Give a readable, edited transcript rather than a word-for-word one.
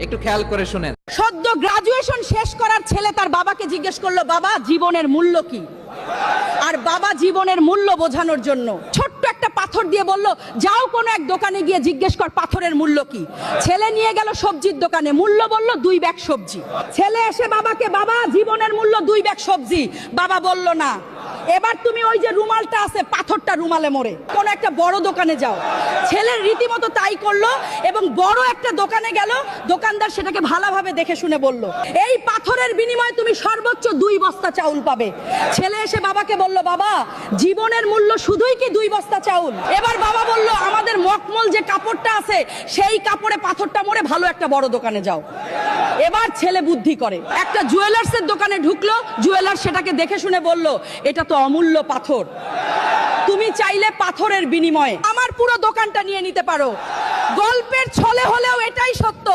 একটু খেয়াল করে শুনেন। সদ্য গ্রাজুয়েশন শেষ করার ছেলে তার বাবাকে জিজ্ঞেস করলো, বাবা জীবনের মূল্য কি? আর বাবা জীবনের মূল্য বোঝানোর জন্য ছোট্ট একটা পাথর দিয়ে বলল, যাও কোনো এক দোকানে গিয়ে জিজ্ঞেস কর পাথরের মূল্য কি। ছেলে নিয়ে গেল সবজির দোকানে, মূল্য বলল 2 ব্যাগ সবজি। ছেলে এসে বাবাকে, বাবা জীবনের মূল্য 2 ব্যাগ সবজি। বাবা বলল না, এবার তুমি ওই যে রুমালটা আছে, পাথরটা রুমালে মোড়ে কোনো একটা বড় দোকানে যাও। ছেলের রীতিমতো তাই করলো এবং বড় একটা দোকানে গেল। দোকানদার সেটাকে ভালোভাবে দেখে শুনে বলল, এই পাথরের বিনিময়ে তুমি সর্বোচ্চ 2 বস্তা চাউল পাবে। ছেলে এসে বাবাকে বলল, বাবা জীবনের মূল্য শুধুই কি 2 বস্তা চাউল? এবার বাবা বলল, আমাদের মখমল যে কাপড়টা আছে সেই কাপড়ে পাথরটা মোড়ে ভালো একটা বড় দোকানে যাও। এবার ছেলে বুদ্ধি করে, একটা জুয়েলার্সের দোকানে ঢুকলো। জুয়েলার সেটাকে দেখে শুনে বলল, এটা তো অমূল্য পাথর, তুমি চাইলে পাথরের বিনিময়ে আমার পুরো দোকানটা নিয়ে নিতে পারো। গল্পের ছলে হলেও এটাই সত্য।